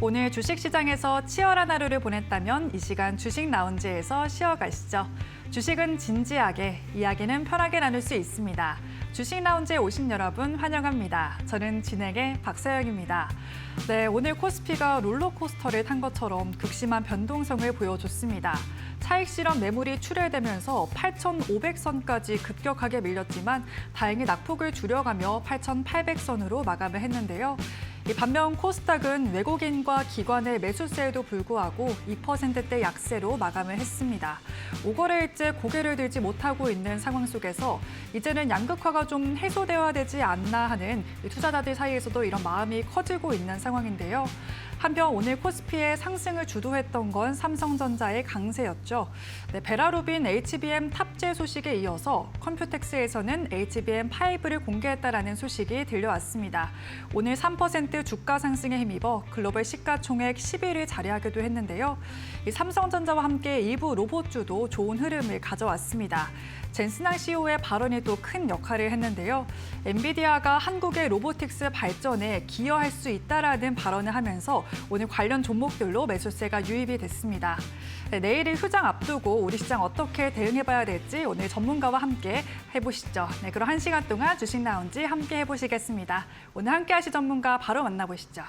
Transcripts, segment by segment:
오늘 주식시장에서 치열한 하루를 보냈다면 이 시간 주식 라운지에서 쉬어가시죠. 주식은 진지하게, 이야기는 편하게 나눌 수 있습니다. 주식 라운지에 오신 여러분 환영합니다. 저는 진행의 박서영입니다. 네, 오늘 코스피가 롤러코스터를 탄 것처럼 극심한 변동성을 보여줬습니다. 차익 실험 매물이 출회되면서 8,500선까지 급격하게 밀렸지만 다행히 낙폭을 줄여가며 8,800선으로 마감을 했는데요. 반면 코스닥은 외국인과 기관의 매수세에도 불구하고 2%대 약세로 마감을 했습니다. 5거래일째 고개를 들지 못하고 있는 상황 속에서 이제는 양극화가 좀 해소되어야 되지 않나 하는 투자자들 사이에서도 이런 마음이 커지고 있는 상황인데요. 한편 오늘 코스피의 상승을 주도했던 건 삼성전자의 강세였죠. 네, 베라루빈 HBM 탑재 소식에 이어서 컴퓨텍스에서는 HBM5를 공개했다라는 소식이 들려왔습니다. 오늘 3% 주가 상승에 힘입어 글로벌 시가총액 10위를 자리하기도 했는데요. 이 삼성전자와 함께 일부 로봇주도 좋은 흐름을 가져왔습니다. 젠슨항 CEO의 발언이 또 큰 역할을 했는데요. 엔비디아가 한국의 로보틱스 발전에 기여할 수 있다라는 발언을 하면서 오늘 관련 종목들로 매수세가 유입이 됐습니다. 네, 내일을 휴장 앞두고 우리 시장 어떻게 대응해봐야 될지 오늘 전문가와 함께 해보시죠. 네, 그럼 1시간 동안 주식 라운지 함께 해보시겠습니다. 오늘 함께 하실 전문가 바로 만나보시죠.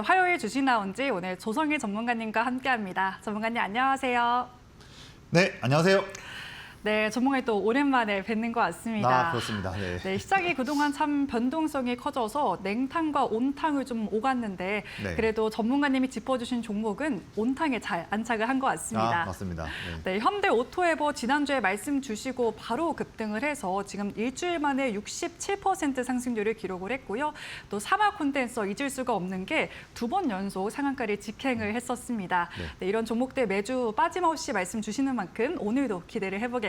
화요일 주식 라운지 오늘 조성일 전문가님과 함께합니다. 전문가님 안녕하세요. 네, 안녕하세요. 네, 전문가님 또 오랜만에 뵙는 것 같습니다. 그렇습니다. 네. 네, 시장이 그동안 참 변동성이 커져서 냉탕과 온탕을 좀 오갔는데 네. 그래도 전문가님이 짚어주신 종목은 온탕에 잘 안착을 한 것 같습니다. 맞습니다. 네. 네, 현대오토에버 지난주에 말씀 주시고 바로 급등을 해서 지금 일주일 만에 67% 상승률을 기록을 했고요. 또 사마 콘덴서 잊을 수가 없는 게 2번 연속 상한가를 직행을 했었습니다. 네, 이런 종목들 매주 빠짐없이 말씀 주시는 만큼 오늘도 기대를 해보겠습니다.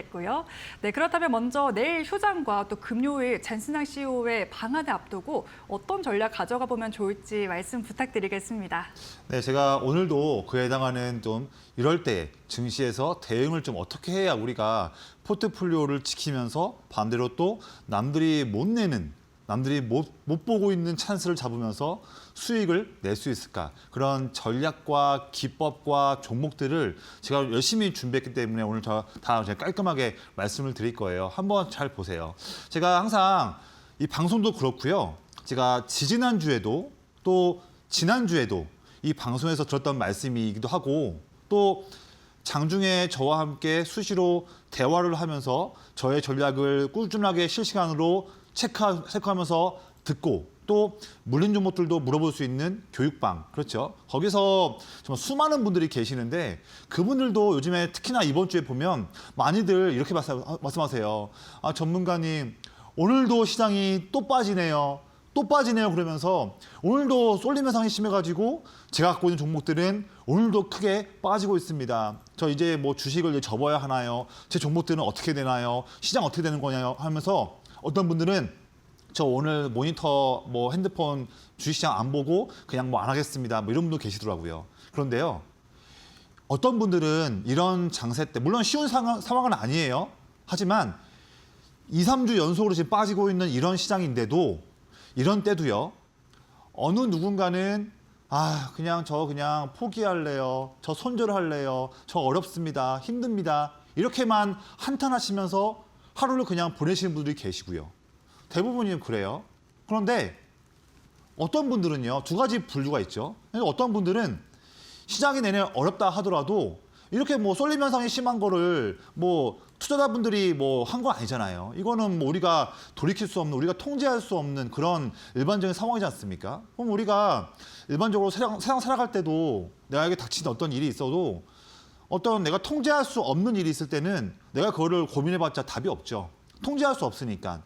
네, 그렇다면 먼저 내일 휴장과 또 금요일 젠슨항 CEO의 방한을 앞두고 어떤 전략 가져가 보면 좋을지 말씀 부탁드리겠습니다. 네, 제가 오늘도 그에 해당하는 좀 이럴 때 증시에서 대응을 좀 어떻게 해야 우리가 포트폴리오를 지키면서 반대로 또 남들이 못 내는 남들이 못 보고 있는 찬스를 잡으면서 수익을 낼 수 있을까? 그런 전략과 기법과 종목들을 제가 열심히 준비했기 때문에 오늘 다 제가 깔끔하게 말씀을 드릴 거예요. 한번 잘 보세요. 제가 항상 이 방송도 그렇고요. 제가 지지난주에도 또 지난주에도 이 방송에서 들었던 말씀이기도 하고 또 장중에 저와 함께 수시로 대화를 하면서 저의 전략을 꾸준하게 실시간으로 체크하면서 듣고 또 물린 종목들도 물어볼 수 있는 교육방, 그렇죠? 거기서 정말 수많은 분들이 계시는데 그분들도 요즘에 특히나 이번 주에 보면 많이들 이렇게 말씀하세요. 아, 전문가님, 오늘도 시장이 또 빠지네요. 또 빠지네요. 그러면서 오늘도 쏠림 현상이 심해가지고 제가 갖고 있는 종목들은 오늘도 크게 빠지고 있습니다. 저 이제 뭐 주식을 이제 접어야 하나요? 제 종목들은 어떻게 되나요? 시장 어떻게 되는 거냐요? 하면서 어떤 분들은 저 오늘 모니터 뭐 핸드폰 주식시장 안 보고 그냥 뭐 안 하겠습니다. 뭐 이런 분도 계시더라고요. 그런데요. 어떤 분들은 이런 장세 때 물론 쉬운 상황은 아니에요. 하지만 2, 3주 연속으로 지금 빠지고 있는 이런 시장인데도 이런 때도요. 어느 누군가는 그냥 저 그냥 포기할래요. 저 손절할래요. 저 어렵습니다. 힘듭니다. 이렇게만 한탄하시면서 하루를 그냥 보내시는 분들이 계시고요. 대부분이 그래요. 그런데 어떤 분들은요, 두 가지 분류가 있죠. 어떤 분들은 시장이 내내 어렵다 하더라도 이렇게 뭐 쏠림 현상이 심한 거를 뭐 투자자분들이 뭐 한 건 아니잖아요. 이거는 뭐 우리가 돌이킬 수 없는, 우리가 통제할 수 없는 그런 일반적인 상황이지 않습니까? 그럼 우리가 일반적으로 세상 살아갈 때도 내가 닥친 어떤 일이 있어도 어떤 내가 통제할 수 없는 일이 있을 때는 내가 그거를 고민해봤자 답이 없죠. 통제할 수 없으니까.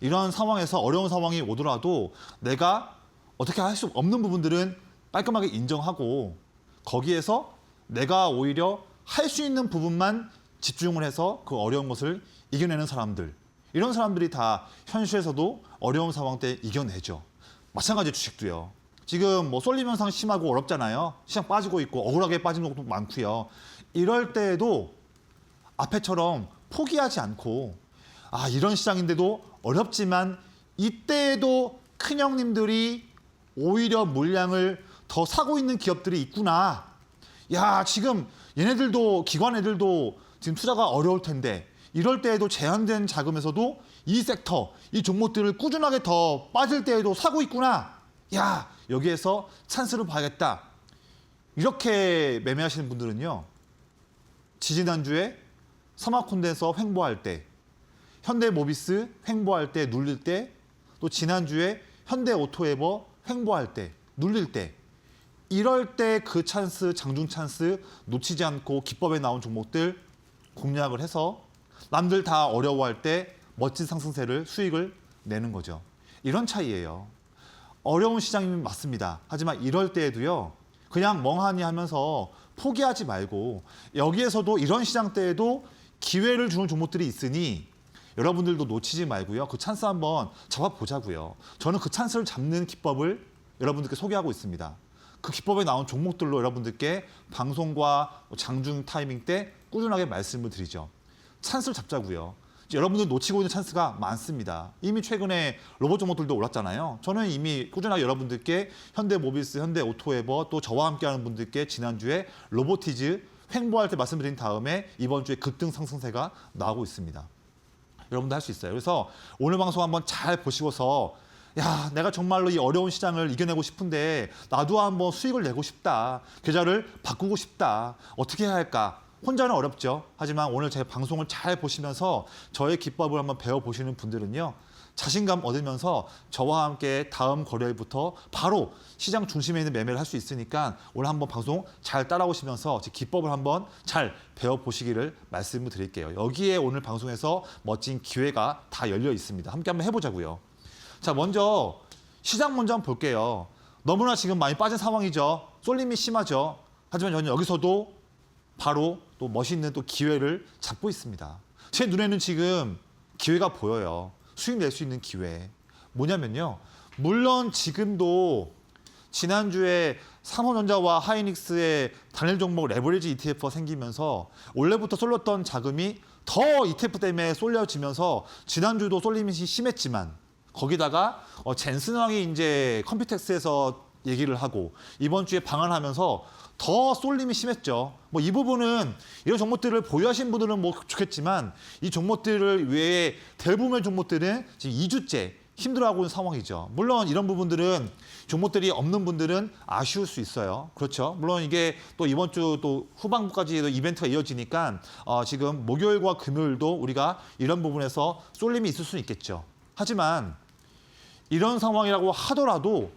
이런 상황에서 어려운 상황이 오더라도 내가 어떻게 할 수 없는 부분들은 깔끔하게 인정하고 거기에서 내가 오히려 할 수 있는 부분만 집중을 해서 그 어려운 것을 이겨내는 사람들. 이런 사람들이 다 현실에서도 어려운 상황 때 이겨내죠. 마찬가지 주식도요. 지금 뭐 쏠림 현상 심하고 어렵잖아요. 시장 빠지고 있고 억울하게 빠지는 것도 많고요. 이럴 때에도 앞에처럼 포기하지 않고 이런 시장인데도 어렵지만 이때에도 큰 형님들이 오히려 물량을 더 사고 있는 기업들이 있구나. 지금 얘네들도 기관 애들도 지금 투자가 어려울 텐데 이럴 때에도 제한된 자금에서도 이 섹터, 이 종목들을 꾸준하게 더 빠질 때에도 사고 있구나. 여기에서 찬스를 봐야겠다. 이렇게 매매하시는 분들은요. 지지난주에 삼화콘덴서 횡보할 때, 현대모비스 횡보할 때 눌릴 때, 또 지난주에 현대오토에버 횡보할 때, 눌릴 때, 이럴 때 그 찬스, 장중 찬스 놓치지 않고 기법에 나온 종목들 공략을 해서 남들 다 어려워할 때 멋진 상승세를 수익을 내는 거죠. 이런 차이예요. 어려운 시장이 맞습니다. 하지만 이럴 때에도요. 그냥 멍하니 하면서 포기하지 말고 여기에서도 이런 시장 때에도 기회를 주는 종목들이 있으니 여러분들도 놓치지 말고요. 그 찬스 한번 잡아보자고요. 저는 그 찬스를 잡는 기법을 여러분들께 소개하고 있습니다. 그 기법에 나온 종목들로 여러분들께 방송과 장중 타이밍 때 꾸준하게 말씀을 드리죠. 찬스를 잡자고요. 여러분들 놓치고 있는 찬스가 많습니다. 이미 최근에 로봇 종목들도 올랐잖아요. 저는 이미 꾸준하게 여러분들께 현대모비스, 현대오토에버 또 저와 함께하는 분들께 지난주에 로보티즈 횡보할 때 말씀드린 다음에 이번 주에 급등 상승세가 나오고 있습니다. 여러분도 할 수 있어요. 그래서 오늘 방송 한번 잘 보시고서 내가 정말로 이 어려운 시장을 이겨내고 싶은데 나도 한번 수익을 내고 싶다. 계좌를 바꾸고 싶다. 어떻게 해야 할까? 혼자는 어렵죠. 하지만 오늘 제 방송을 잘 보시면서 저의 기법을 한번 배워보시는 분들은요. 자신감 얻으면서 저와 함께 다음 거래일부터 바로 시장 중심에 있는 매매를 할 수 있으니까 오늘 한번 방송 잘 따라오시면서 제 기법을 한번 잘 배워보시기를 말씀을 드릴게요. 여기에 오늘 방송에서 멋진 기회가 다 열려 있습니다. 함께 한번 해보자고요. 자, 먼저 시장 먼저 한번 볼게요. 너무나 지금 많이 빠진 상황이죠. 쏠림이 심하죠. 하지만 저는 여기서도 바로 또 멋있는 또 기회를 잡고 있습니다. 제 눈에는 지금 기회가 보여요. 수익 낼 수 있는 기회. 뭐냐면요. 물론 지금도 지난주에 삼성전자와 하이닉스의 단일 종목 레버리지 ETF가 생기면서 원래부터 쏠렸던 자금이 더 ETF 때문에 쏠려지면서 지난주도 쏠림이 심했지만 거기다가 젠슨왕이 이제 컴퓨텍스에서 얘기를 하고 이번 주에 방한하면서 더 쏠림이 심했죠. 뭐 이 부분은 이런 종목들을 보유하신 분들은 뭐 좋겠지만 이 종목들을 외에 대부분의 종목들은 지금 2주째 힘들어하고 있는 상황이죠. 물론 이런 부분들은 종목들이 없는 분들은 아쉬울 수 있어요. 그렇죠. 물론 이게 또 이번 주 또 후반부까지 이벤트가 이어지니까 지금 목요일과 금요일도 우리가 이런 부분에서 쏠림이 있을 수는 있겠죠. 하지만 이런 상황이라고 하더라도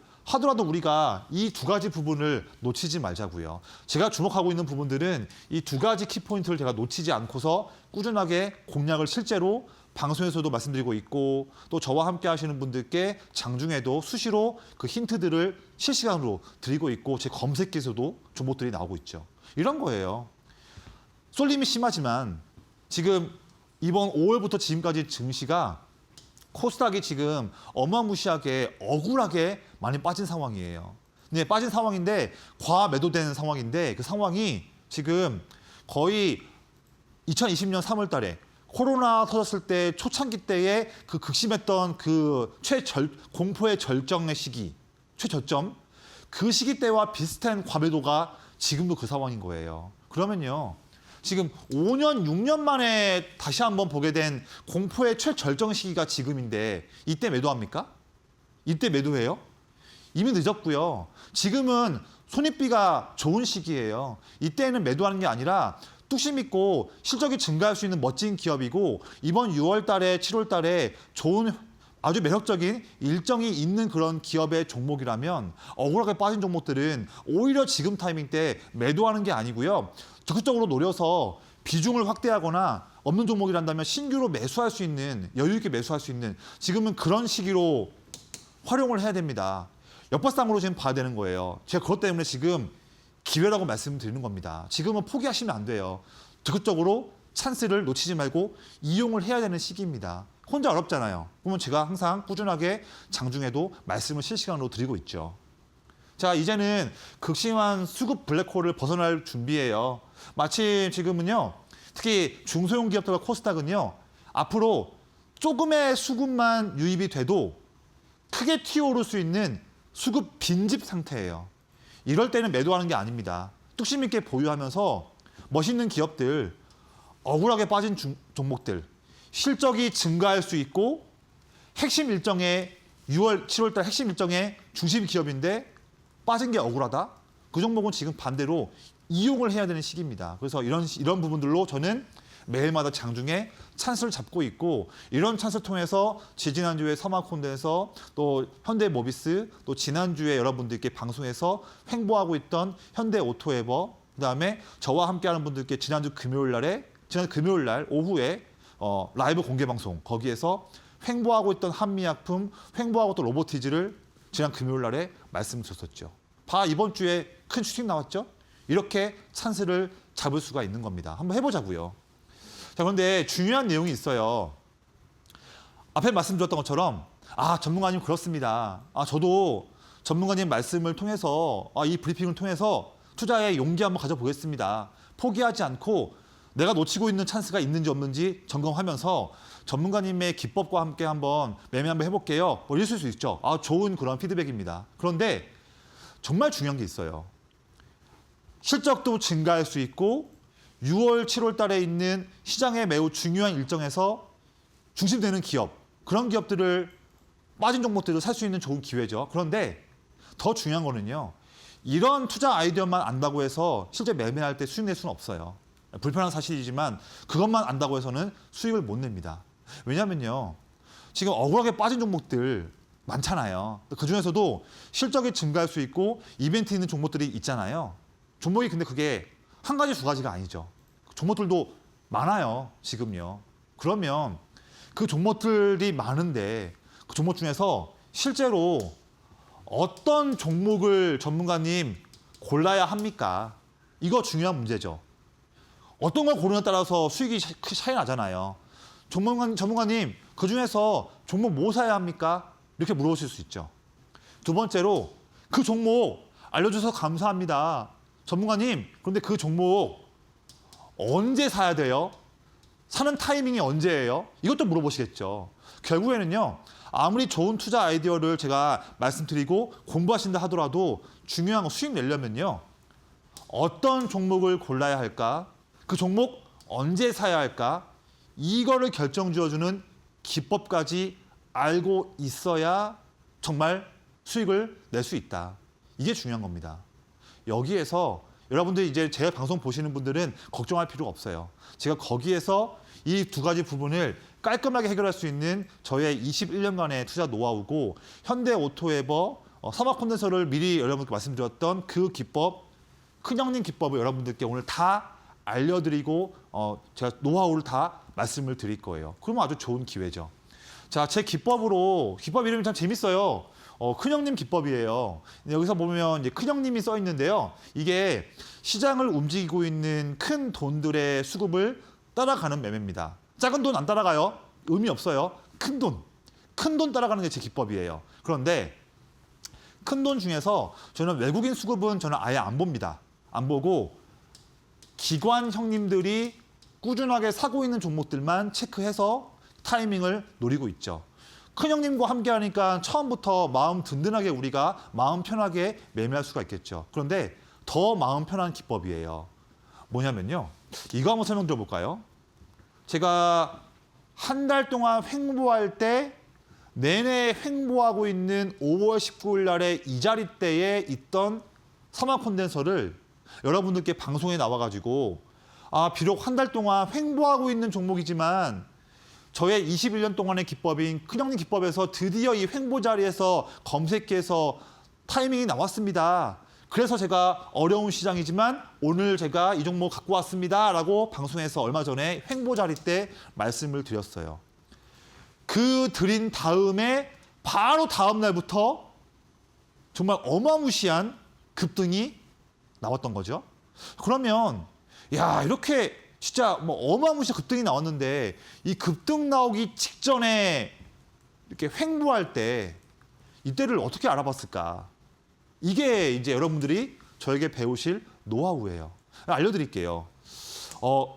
우리가 이 두 가지 부분을 놓치지 말자고요. 제가 주목하고 있는 부분들은 이 두 가지 키포인트를 제가 놓치지 않고서 꾸준하게 공략을 실제로 방송에서도 말씀드리고 있고 또 저와 함께 하시는 분들께 장중에도 수시로 그 힌트들을 실시간으로 드리고 있고 제 검색기에서도 종목들이 나오고 있죠. 이런 거예요. 쏠림이 심하지만 지금 이번 5월부터 지금까지 증시가 코스닥이 지금 어마무시하게 억울하게 많이 빠진 상황이에요. 네, 빠진 상황인데 과매도된 상황인데 그 상황이 지금 거의 2020년 3월 달에 코로나 터졌을 때 초창기 때에 그 극심했던 그 공포의 절정의 시기, 최저점 그 시기 때와 비슷한 과매도가 지금도 그 상황인 거예요. 그러면요. 지금 5년, 6년 만에 다시 한번 보게 된 공포의 최절정 시기가 지금인데 이때 매도합니까? 이때 매도해요? 이미 늦었고요. 지금은 손익비가 좋은 시기예요. 이때는 매도하는 게 아니라 뚝심 있고 실적이 증가할 수 있는 멋진 기업이고 이번 6월 달에 7월 달에 좋은 아주 매력적인 일정이 있는 그런 기업의 종목이라면 억울하게 빠진 종목들은 오히려 지금 타이밍 때 매도하는 게 아니고요. 적극적으로 노려서 비중을 확대하거나 없는 종목이란다면 신규로 매수할 수 있는 여유 있게 매수할 수 있는 지금은 그런 시기로 활용을 해야 됩니다. 역발상으로 지금 봐야 되는 거예요. 제가 그것 때문에 지금 기회라고 말씀드리는 겁니다. 지금은 포기하시면 안 돼요. 적극적으로 찬스를 놓치지 말고 이용을 해야 되는 시기입니다. 혼자 어렵잖아요. 그러면 제가 항상 꾸준하게 장중에도 말씀을 실시간으로 드리고 있죠. 자, 이제는 극심한 수급 블랙홀을 벗어날 준비예요. 마침 지금은요. 특히 중소형 기업들과 코스닥은요. 앞으로 조금의 수급만 유입이 돼도 크게 튀어오를 수 있는 수급 빈집 상태예요. 이럴 때는 매도하는 게 아닙니다. 뚝심 있게 보유하면서 멋있는 기업들, 억울하게 빠진 종목들, 실적이 증가할 수 있고 핵심 일정에 6월, 7월 달 핵심 일정에 중심 기업인데 빠진 게 억울하다? 그 종목은 지금 반대로 이용을 해야 되는 시기입니다. 그래서 이런 부분들로 저는 매일마다 장중에 찬스를 잡고 있고 이런 찬스를 통해서 지지난주에 서마콘대에서 또 현대모비스 또 지난주에 여러분들께 방송에서 횡보하고 있던 현대오토에버 그다음에 저와 함께하는 분들께 지난 금요일 날 오후에 라이브 공개 방송 거기에서 횡보하고 있던 한미약품, 횡보하고 또 로보티즈를 지난 금요일 날에 말씀드렸었죠. 이번 주에 큰 수익 나왔죠? 이렇게 찬스를 잡을 수가 있는 겁니다. 한번 해보자고요. 자, 그런데 중요한 내용이 있어요. 앞에 말씀드렸던 것처럼 전문가님 그렇습니다. 저도 전문가님 말씀을 통해서 이 브리핑을 통해서 투자에 용기 한번 가져보겠습니다. 포기하지 않고 내가 놓치고 있는 찬스가 있는지 없는지 점검하면서 전문가님의 기법과 함께 한번 매매 한번 해볼게요. 이럴 수 있죠. 좋은 그런 피드백입니다. 그런데 정말 중요한 게 있어요. 실적도 증가할 수 있고 6월, 7월 달에 있는 시장의 매우 중요한 일정에서 중심되는 기업, 그런 기업들을 빠진 종목들을 살 수 있는 좋은 기회죠. 그런데 더 중요한 거는요. 이런 투자 아이디어만 안다고 해서 실제 매매할 때 수익 낼 수는 없어요. 불편한 사실이지만 그것만 안다고 해서는 수익을 못 냅니다. 왜냐면요. 지금 억울하게 빠진 종목들 많잖아요. 그중에서도 실적이 증가할 수 있고 이벤트 있는 종목들이 있잖아요. 종목이 근데 그게 한 가지, 두 가지가 아니죠. 종목들도 많아요. 지금요. 그러면 그 종목들이 많은데 그 종목 중에서 실제로 어떤 종목을 전문가님 골라야 합니까? 이거 중요한 문제죠. 어떤 걸 고르냐에 따라서 수익이 차이 나잖아요. 전문가님, 그중에서 종목 뭐 사야 합니까? 이렇게 물어보실 수 있죠. 두 번째로 그 종목 알려줘서 감사합니다. 전문가님, 그런데 그 종목 언제 사야 돼요? 사는 타이밍이 언제예요? 이것도 물어보시겠죠. 결국에는요. 아무리 좋은 투자 아이디어를 제가 말씀드리고 공부하신다 하더라도 중요한 거 수익 내려면요. 어떤 종목을 골라야 할까? 그 종목 언제 사야 할까? 이거를 결정 지어주는 기법까지 알고 있어야 정말 수익을 낼 수 있다. 이게 중요한 겁니다. 여기에서 여러분들이 이제 제 방송 보시는 분들은 걱정할 필요가 없어요. 제가 거기에서 이 두 가지 부분을 깔끔하게 해결할 수 있는 저의 21년간의 투자 노하우고 현대오토에버 서마콘덴서를 미리 여러분께 말씀드렸던 그 기법, 큰형님 기법을 여러분들께 오늘 다 알려드리고 제가 노하우를 다 말씀을 드릴 거예요. 그러면 아주 좋은 기회죠. 자, 제 기법 이름이 참 재밌어요. 큰형님 기법이에요. 여기서 보면 이제 큰형님이 써 있는데요. 이게 시장을 움직이고 있는 큰 돈들의 수급을 따라가는 매매입니다. 작은 돈 안 따라가요. 의미 없어요. 큰 돈 따라가는 게 제 기법이에요. 그런데 큰 돈 중에서 저는 외국인 수급은 저는 아예 안 봅니다. 안 보고 기관 형님들이 꾸준하게 사고 있는 종목들만 체크해서 타이밍을 노리고 있죠. 큰형님과 함께 하니까 처음부터 마음 든든하게 우리가 마음 편하게 매매할 수가 있겠죠. 그런데 더 마음 편한 기법이에요. 뭐냐면요. 이거 한번 설명드려 볼까요? 제가 한 달 동안 횡보할 때 내내 횡보하고 있는 5월 19일 날에 이 자리 때에 있던 서막 콘덴서를 여러분들께 방송에 나와가지고 비록 한 달 동안 횡보하고 있는 종목이지만 저의 21년 동안의 기법인 큰형님 기법에서 드디어 이 횡보 자리에서 검색해서 타이밍이 나왔습니다. 그래서 제가 어려운 시장이지만 오늘 제가 이 종목 갖고 왔습니다. 라고 방송에서 얼마 전에 횡보 자리 때 말씀을 드렸어요. 그 드린 다음에 바로 다음 날부터 정말 어마무시한 급등이 나왔던 거죠. 그러면 이렇게 진짜 어마무시한 급등이 나왔는데 이 급등 나오기 직전에 이렇게 횡보할 때 이때를 어떻게 알아봤을까? 이게 이제 여러분들이 저에게 배우실 노하우예요. 알려드릴게요.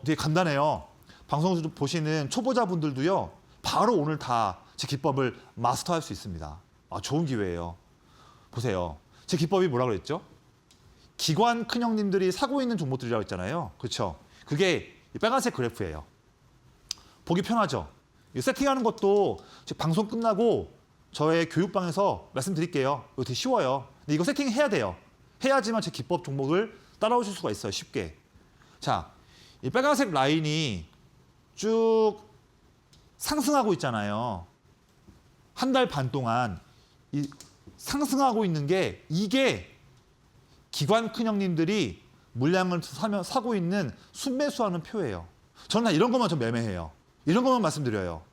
되게 간단해요. 방송 보시는 초보자분들도요. 바로 오늘 다 제 기법을 마스터할 수 있습니다. 좋은 기회예요. 보세요. 제 기법이 뭐라고 그랬죠? 기관 큰형님들이 사고 있는 종목들이라고 했잖아요. 그렇죠? 그게 이 빨간색 그래프예요. 보기 편하죠? 이 세팅하는 것도 방송 끝나고 저의 교육방에서 말씀드릴게요. 이거 되게 쉬워요. 근데 이거 세팅해야 돼요. 해야지만 제 기법 종목을 따라오실 수가 있어요. 쉽게. 자, 이 빨간색 라인이 쭉 상승하고 있잖아요. 한 달 반 동안 이 상승하고 있는 게 이게 기관 큰형님들이 물량을 사고 있는 순매수하는 표예요. 저는 다 이런 것만 좀 매매해요. 이런 것만 말씀드려요.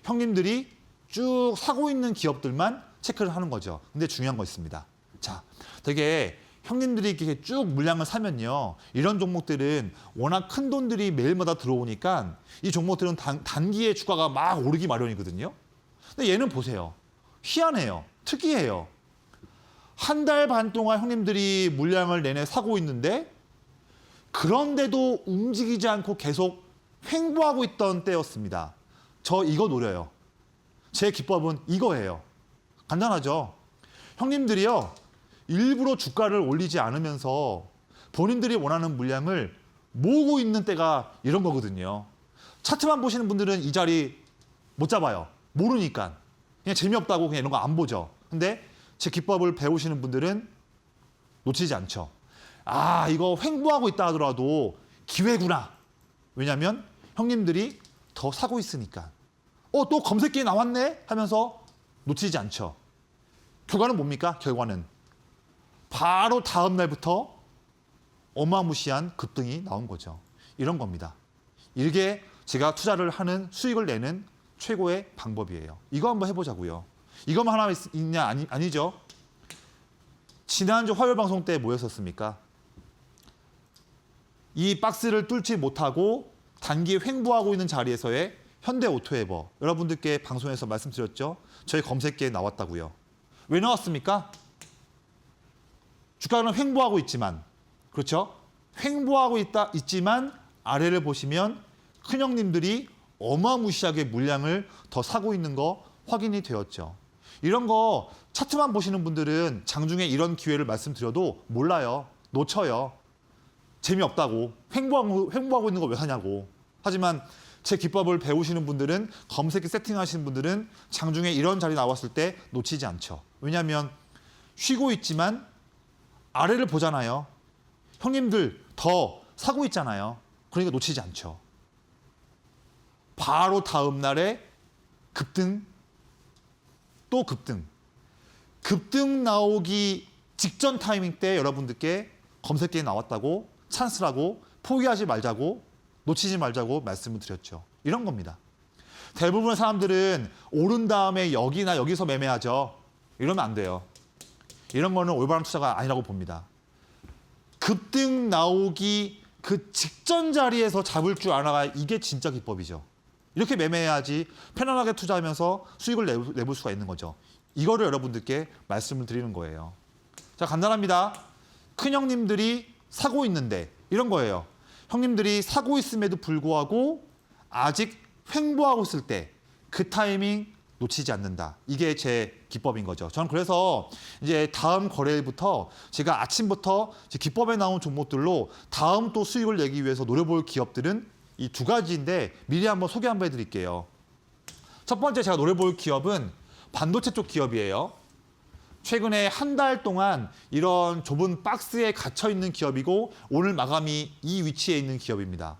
형님들이 쭉 사고 있는 기업들만 체크를 하는 거죠. 근데 중요한 거 있습니다. 자, 되게 형님들이 이렇게 쭉 물량을 사면요. 이런 종목들은 워낙 큰 돈들이 매일마다 들어오니까 이 종목들은 단기에 주가가 막 오르기 마련이거든요. 근데 얘는 보세요. 희한해요. 특이해요. 한 달 반 동안 형님들이 물량을 내내 사고 있는데 그런데도 움직이지 않고 계속 횡보하고 있던 때였습니다. 저 이거 노려요. 제 기법은 이거예요. 간단하죠? 형님들이요. 일부러 주가를 올리지 않으면서 본인들이 원하는 물량을 모으고 있는 때가 이런 거거든요. 차트만 보시는 분들은 이 자리 못 잡아요. 모르니까. 그냥 재미없다고 그냥 이런 거 안 보죠. 근데 제 기법을 배우시는 분들은 놓치지 않죠. 이거 횡보하고 있다 하더라도 기회구나. 왜냐하면 형님들이 더 사고 있으니까. 또 검색기에 나왔네 하면서 놓치지 않죠. 결과는 뭡니까? 결과는 바로 다음 날부터 어마무시한 급등이 나온 거죠. 이런 겁니다. 이게 제가 투자를 하는 수익을 내는 최고의 방법이에요. 이거 한번 해보자고요. 이것만 하나 있냐? 아니죠. 지난주 화요일 방송 때 뭐였었습니까? 이 박스를 뚫지 못하고 단기 횡보하고 있는 자리에서의 현대오토에버. 여러분들께 방송에서 말씀드렸죠. 저희 검색기에 나왔다고요. 왜 나왔습니까? 주가는 횡보하고 있지만, 그렇죠? 횡보하고 있지만 아래를 보시면 큰형님들이 어마무시하게 물량을 더 사고 있는 거 확인이 되었죠. 이런 거 차트만 보시는 분들은 장중에 이런 기회를 말씀드려도 몰라요. 놓쳐요. 재미없다고. 횡보하고 있는 거 왜 사냐고. 하지만 제 기법을 배우시는 분들은 검색기 세팅하시는 분들은 장중에 이런 자리 나왔을 때 놓치지 않죠. 왜냐하면 쉬고 있지만 아래를 보잖아요. 형님들 더 사고 있잖아요. 그러니까 놓치지 않죠. 바로 다음 날에 급등, 또 급등. 급등 나오기 직전 타이밍 때 여러분들께 검색기에 나왔다고 찬스라고 포기하지 말자고 놓치지 말자고 말씀을 드렸죠. 이런 겁니다. 대부분의 사람들은 오른 다음에 여기나 여기서 매매하죠. 이러면 안 돼요. 이런 거는 올바른 투자가 아니라고 봅니다. 급등 나오기 그 직전 자리에서 잡을 줄 알아야 이게 진짜 기법이죠. 이렇게 매매해야지 편안하게 투자하면서 수익을 내볼 수가 있는 거죠. 이거를 여러분들께 말씀을 드리는 거예요. 자, 간단합니다. 큰 형님들이 사고 있는데 이런 거예요. 형님들이 사고 있음에도 불구하고 아직 횡보하고 있을 때 그 타이밍 놓치지 않는다. 이게 제 기법인 거죠. 저는 그래서 이제 다음 거래일부터 제가 아침부터 기법에 나온 종목들로 다음 또 수익을 내기 위해서 노려볼 기업들은 이 두 가지인데 미리 한번 소개 한번 해드릴게요. 첫 번째 제가 노려볼 기업은 반도체 쪽 기업이에요. 최근에 한 달 동안 이런 좁은 박스에 갇혀 있는 기업이고 오늘 마감이 이 위치에 있는 기업입니다.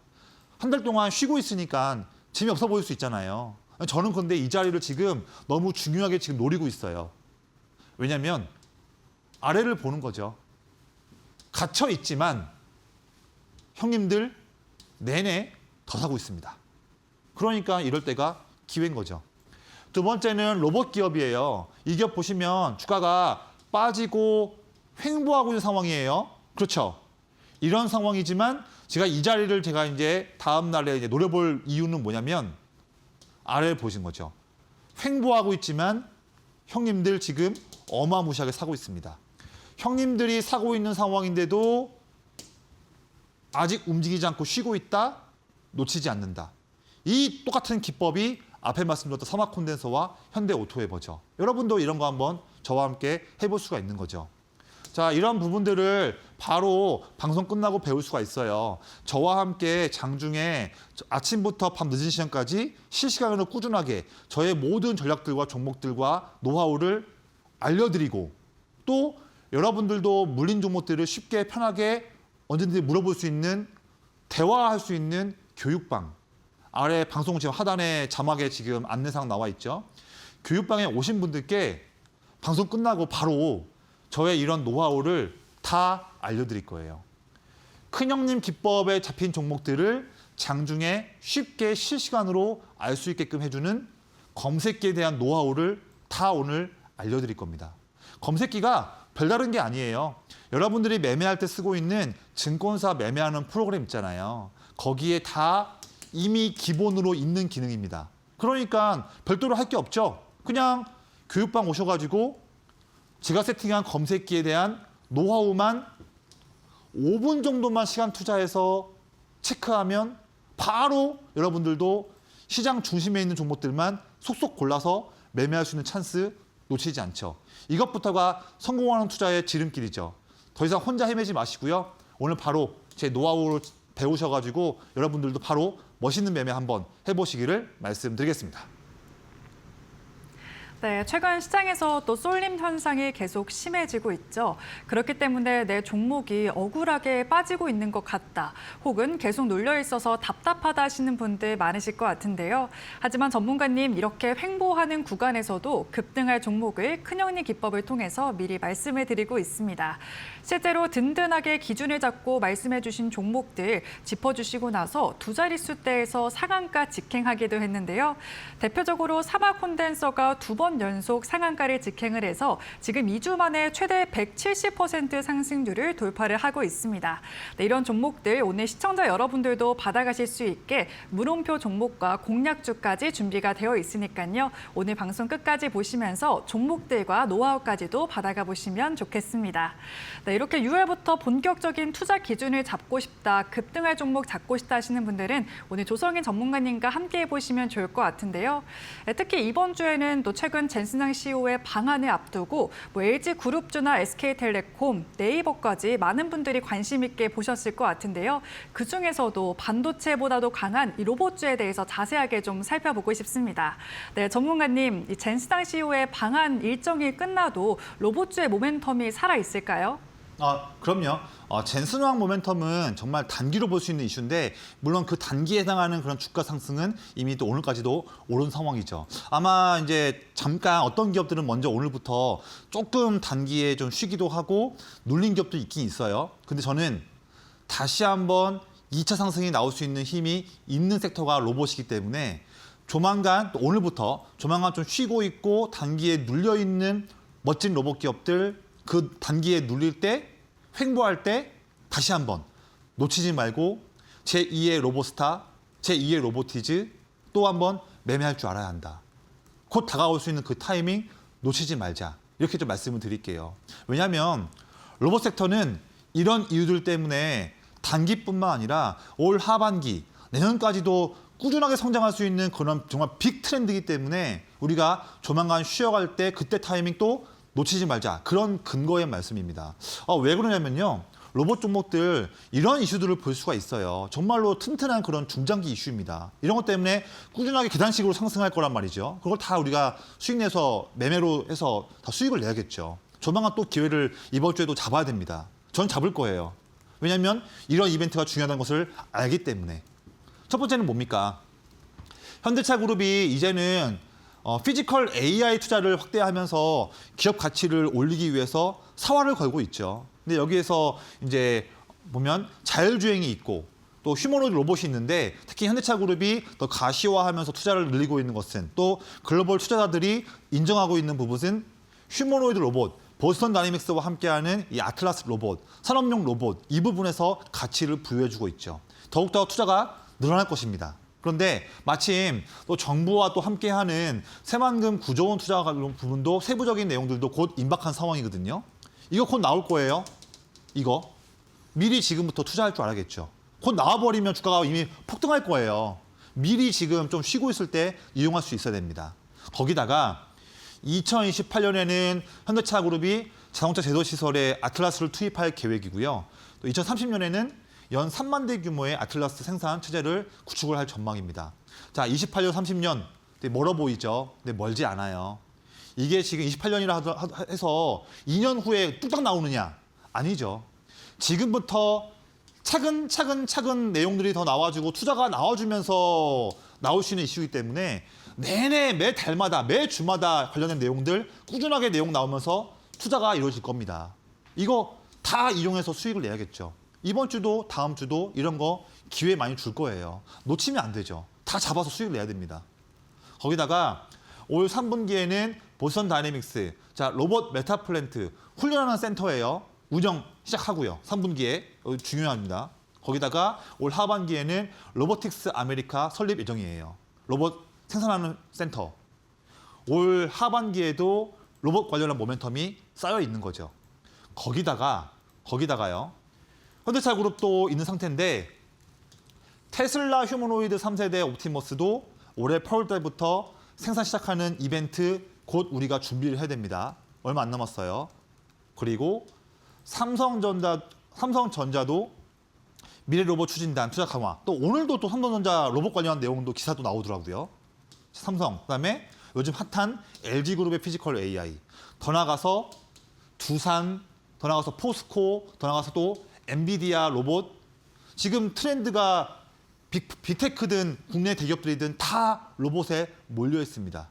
한 달 동안 쉬고 있으니까 재미없어 보일 수 있잖아요. 저는 근데 이 자리를 지금 너무 중요하게 지금 노리고 있어요. 왜냐하면 아래를 보는 거죠. 갇혀 있지만 형님들 내내 더 사고 있습니다. 그러니까 이럴 때가 기회인 거죠. 두 번째는 로봇 기업이에요. 이 기업 보시면 주가가 빠지고 횡보하고 있는 상황이에요. 그렇죠? 이런 상황이지만 제가 이 자리를 제가 이제 다음 날에 이제 노려볼 이유는 뭐냐면 아래를 보신 거죠. 횡보하고 있지만 형님들 지금 어마무시하게 사고 있습니다. 형님들이 사고 있는 상황인데도 아직 움직이지 않고 쉬고 있다? 놓치지 않는다. 이 똑같은 기법이 앞에 말씀드렸던 삼화콘덴서와 현대오토웨버죠. 여러분도 이런 거 한번 저와 함께 해볼 수가 있는 거죠. 자, 이런 부분들을 바로 방송 끝나고 배울 수가 있어요. 저와 함께 장중에 아침부터 밤 늦은 시간까지 실시간으로 꾸준하게 저의 모든 전략들과 종목들과 노하우를 알려드리고 또 여러분들도 물린 종목들을 쉽게 편하게 언제든지 물어볼 수 있는 대화할 수 있는 교육방. 아래 방송 지금 하단에 자막에 지금 안내사항 나와 있죠. 교육방에 오신 분들께 방송 끝나고 바로 저의 이런 노하우를 다 알려드릴 거예요. 큰형님 기법에 잡힌 종목들을 장중에 쉽게 실시간으로 알 수 있게끔 해주는 검색기에 대한 노하우를 다 오늘 알려드릴 겁니다. 검색기가 별다른 게 아니에요. 여러분들이 매매할 때 쓰고 있는 증권사 매매하는 프로그램 있잖아요. 거기에 다 이미 기본으로 있는 기능입니다. 그러니까 별도로 할 게 없죠. 그냥 교육방 오셔가지고 제가 세팅한 검색기에 대한 노하우만 5분 정도만 시간 투자해서 체크하면 바로 여러분들도 시장 중심에 있는 종목들만 속속 골라서 매매할 수 있는 찬스 놓치지 않죠. 이것부터가 성공하는 투자의 지름길이죠. 더 이상 혼자 헤매지 마시고요. 오늘 바로 제 노하우를 배우셔가지고 여러분들도 바로 멋있는 매매 한번 해보시기를 말씀드리겠습니다. 네, 최근 시장에서 또 쏠림 현상이 계속 심해지고 있죠. 그렇기 때문에 내 종목이 억울하게 빠지고 있는 것 같다. 혹은 계속 눌려 있어서 답답하다 하시는 분들 많으실 것 같은데요. 하지만 전문가님 이렇게 횡보하는 구간에서도 급등할 종목을 큰형님 기법을 통해서 미리 말씀을 드리고 있습니다. 실제로 든든하게 기준을 잡고 말씀해 주신 종목들 짚어주시고 나서 두 자릿수대에서 상한가 직행하기도 했는데요. 대표적으로 삼화콘덴서가 두 번 연속 상한가를 직행을 해서 지금 2주 만에 최대 170% 상승률을 돌파를 하고 있습니다. 네, 이런 종목들 오늘 시청자 여러분들도 받아가실 수 있게 물음표 종목과 공략주까지 준비가 되어 있으니까요. 오늘 방송 끝까지 보시면서 종목들과 노하우까지도 받아가 보시면 좋겠습니다. 네, 이렇게 6월부터 본격적인 투자 기준을 잡고 싶다, 급등할 종목 잡고 싶다 하시는 분들은 오늘 조성인 전문가님과 함께 해보시면 좋을 것 같은데요. 네, 특히 이번 주에는 또 최근 젠슨항 CEO의 방한을 앞두고 LG그룹주나 SK텔레콤, 네이버까지 많은 분들이 관심 있게 보셨을 것 같은데요. 그중에서도 반도체보다도 강한 이 로봇주에 대해서 자세하게 좀 살펴보고 싶습니다. 네, 전문가님, 이 젠슨항 CEO의 방한 일정이 끝나도 로봇주의 모멘텀이 살아있을까요? 그럼요. 젠슨왕 모멘텀은 정말 단기로 볼 수 있는 이슈인데 물론 그 단기에 해당하는 그런 주가 상승은 이미 또 오늘까지도 오른 상황이죠. 아마 이제 잠깐 어떤 기업들은 먼저 오늘부터 조금 단기에 좀 쉬기도 하고 눌린 기업도 있긴 있어요. 근데 저는 다시 한번 2차 상승이 나올 수 있는 힘이 있는 섹터가 로봇이기 때문에 조만간 또 오늘부터 조만간 좀 쉬고 있고 단기에 눌려 있는 멋진 로봇 기업들 그 단기에 눌릴 때, 횡보할 때 다시 한번 놓치지 말고 제2의 로봇스타, 제2의 로보티즈 또 한번 매매할 줄 알아야 한다. 곧 다가올 수 있는 그 타이밍 놓치지 말자. 이렇게 좀 말씀을 드릴게요. 왜냐하면 로봇 섹터는 이런 이유들 때문에 단기뿐만 아니라 올 하반기, 내년까지도 꾸준하게 성장할 수 있는 그런 정말 빅 트렌드이기 때문에 우리가 조만간 쉬어갈 때 그때 타이밍 또 놓치지 말자. 그런 근거의 말씀입니다. 왜 그러냐면요. 로봇 종목들 이런 이슈들을 볼 수가 있어요. 정말로 튼튼한 그런 중장기 이슈입니다. 이런 것 때문에 꾸준하게 계단식으로 상승할 거란 말이죠. 그걸 다 우리가 수익 내서 매매로 해서 다 수익을 내야겠죠. 조만간 또 기회를 이번 주에도 잡아야 됩니다. 전 잡을 거예요. 왜냐하면 이런 이벤트가 중요하다는 것을 알기 때문에. 첫 번째는 뭡니까? 현대차 그룹이 이제는 피지컬 AI 투자를 확대하면서 기업 가치를 올리기 위해서 사활을 걸고 있죠. 근데 여기에서 이제 보면 자율주행이 있고 또 휴머노이드 로봇이 있는데 특히 현대차 그룹이 더 가시화하면서 투자를 늘리고 있는 것은 또 글로벌 투자자들이 인정하고 있는 부분은 휴머노이드 로봇, 보스턴 다이내믹스와 함께하는 이 아틀라스 로봇, 산업용 로봇 이 부분에서 가치를 부여해주고 있죠. 더욱더 투자가 늘어날 것입니다. 그런데 마침 또 정부와 또 함께하는 새만금 9조 원 투자 관련 부분도 세부적인 내용들도 곧 임박한 상황이거든요. 이거 곧 나올 거예요. 이거 미리 지금부터 투자할 줄 알아야겠죠. 곧 나와버리면 주가가 이미 폭등할 거예요. 미리 지금 좀 쉬고 있을 때 이용할 수 있어야 됩니다. 거기다가 2028년에는 현대차 그룹이 자동차 제조 시설에 아틀라스를 투입할 계획이고요. 또 2030년에는 연 3만 대 규모의 아틀라스 생산 체제를 구축을 할 전망입니다. 자, 28년, 30년 멀어 보이죠? 근데 멀지 않아요. 이게 지금 28년이라 해서 2년 후에 뚝딱 나오느냐? 아니죠. 지금부터 차근차근 내용들이 더 나와주고 투자가 나와주면서 나올 수 있는 이슈이기 때문에 내내 매 달마다 매 주마다 관련된 내용들 꾸준하게 내용 나오면서 투자가 이루어질 겁니다. 이거 다 이용해서 수익을 내야겠죠. 이번 주도 다음 주도 이런 거 기회 많이 줄 거예요. 놓치면 안 되죠. 다 잡아서 수익을 내야 됩니다. 거기다가 올 3분기에는 보스턴 다이내믹스, 자 로봇 메타 플랜트 훈련하는 센터예요. 운영 시작하고요. 3분기에 중요합니다. 거기다가 올 하반기에는 로보틱스 아메리카 설립 예정이에요. 로봇 생산하는 센터. 올 하반기에도 로봇 관련한 모멘텀이 쌓여 있는 거죠. 거기다가요. 현대차 그룹도 있는 상태인데 테슬라 휴머노이드 3세대 옵티머스도 올해 8월 달부터 생산 시작하는 이벤트 곧 우리가 준비를 해야 됩니다. 얼마 안 남았어요. 그리고 삼성전자도 미래 로봇 추진단 투자 강화. 또 오늘도 또 삼성전자 로봇 관련한 내용도 기사도 나오더라고요. 삼성, 그다음에 요즘 핫한 LG그룹의 피지컬 AI. 더 나가서 두산, 더 나가서 포스코, 더 나가서 또 엔비디아 로봇. 지금 트렌드가 빅테크든 국내 대기업들이든 다 로봇에 몰려 있습니다.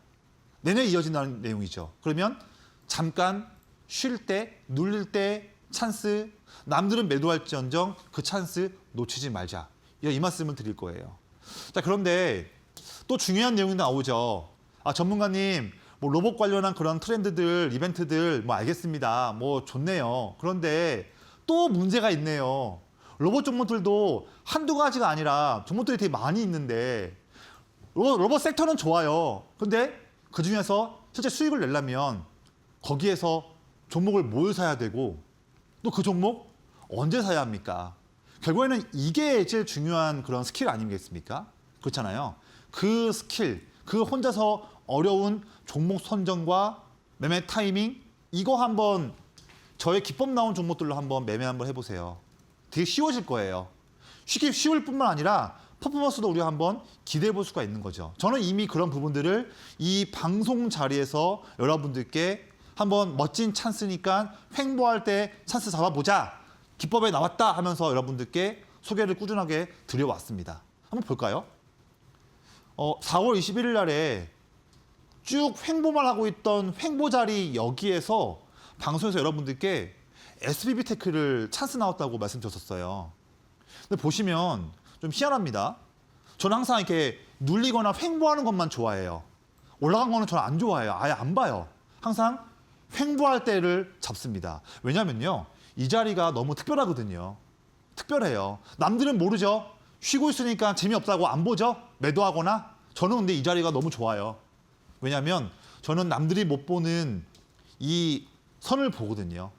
내내 이어진다는 내용이죠. 그러면 잠깐 쉴 때, 눌릴 때 찬스, 남들은 매도할지언정 그 찬스 놓치지 말자. 이 말씀을 드릴 거예요. 자, 그런데 또 중요한 내용이 나오죠. 전문가님, 뭐 로봇 관련한 그런 트렌드들, 이벤트들 뭐 알겠습니다. 뭐 좋네요. 그런데 또 문제가 있네요. 로봇 종목들도 한두 가지가 아니라 종목들이 되게 많이 있는데 로봇 섹터는 좋아요. 근데 그중에서 실제 수익을 내려면 거기에서 종목을 뭘 사야 되고 또 그 종목 언제 사야 합니까? 결국에는 이게 제일 중요한 그런 스킬 아니겠습니까? 그렇잖아요. 그 스킬, 그 혼자서 어려운 종목 선정과 매매 타이밍 이거 한번 저의 기법 나온 종목들로 한번 매매 한번 해보세요. 되게 쉬워질 거예요. 쉬울 뿐만 아니라 퍼포먼스도 우리가 한번 기대해 볼 수가 있는 거죠. 저는 이미 그런 부분들을 이 방송 자리에서 여러분들께 한번 멋진 찬스니까 횡보할 때 찬스 잡아보자. 기법에 나왔다 하면서 여러분들께 소개를 꾸준하게 드려왔습니다. 한번 볼까요? 4월 21일 날에 쭉 횡보만 하고 있던 횡보 자리 여기에서 방송에서 여러분들께 SBB테크를 찬스 나왔다고 말씀드렸었어요. 근데 보시면 좀 희한합니다. 저는 항상 이렇게 눌리거나 횡보하는 것만 좋아해요. 올라간 거는 저는 안 좋아해요. 아예 안 봐요. 항상 횡보할 때를 잡습니다. 왜냐면요. 이 자리가 너무 특별하거든요. 특별해요. 남들은 모르죠. 쉬고 있으니까 재미없다고 안 보죠. 매도하거나. 저는 근데 이 자리가 너무 좋아요. 왜냐하면 저는 남들이 못 보는 이 선을 보거든요.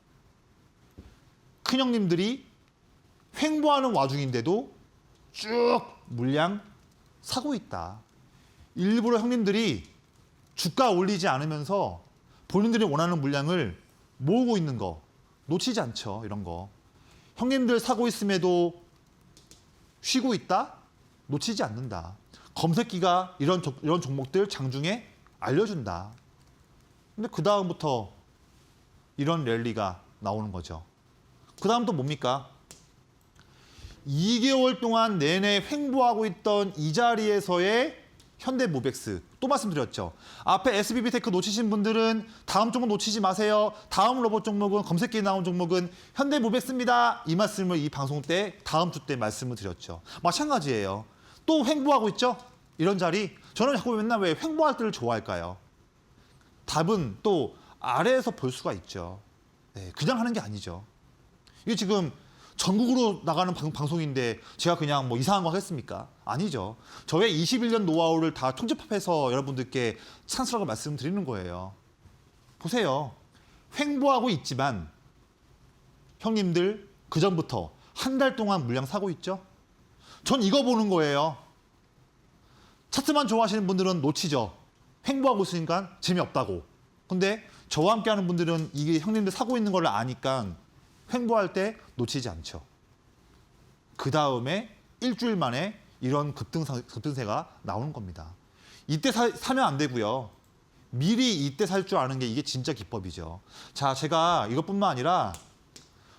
큰형님들이 횡보하는 와중인데도 쭉 물량 사고 있다. 일부러 형님들이 주가 올리지 않으면서 본인들이 원하는 물량을 모으고 있는 거 놓치지 않죠. 이런 거. 형님들 사고 있음에도 쉬고 있다? 놓치지 않는다. 검색기가 이런 종목들 장중에 알려준다. 근데 그 다음부터 이런 랠리가 나오는 거죠. 그 다음 또 뭡니까? 2개월 동안 내내 횡보하고 있던 이 자리에서의 현대모백스. 또 말씀드렸죠. 앞에 SBB테크 놓치신 분들은 다음 종목 놓치지 마세요. 다음 로봇 종목은 검색기에 나온 종목은 현대모백스입니다. 이 말씀을 이 방송 때 다음 주 때 말씀을 드렸죠. 마찬가지예요. 또 횡보하고 있죠. 이런 자리. 저는 자꾸 맨날 왜 횡보할 때를 좋아할까요? 답은 또 아래에서 볼 수가 있죠. 네, 그냥 하는 게 아니죠. 이게 지금 전국으로 나가는 방송인데 제가 그냥 뭐 이상한 거 하겠습니까? 아니죠. 저의 21년 노하우를 다 총집합해서 여러분들께 찬스라고 말씀드리는 거예요. 보세요. 횡보하고 있지만 형님들 그전부터 한 달 동안 물량 사고 있죠? 전 이거 보는 거예요. 차트만 좋아하시는 분들은 놓치죠. 횡보하고 있으니까 재미없다고. 근데 저와 함께 하는 분들은 이게 형님들 사고 있는 걸 아니까 횡보할 때 놓치지 않죠. 그 다음에 일주일 만에 이런 급등세가 나오는 겁니다. 이때 사면 안 되고요. 미리 이때 살 줄 아는 게 이게 진짜 기법이죠. 자, 제가 이것뿐만 아니라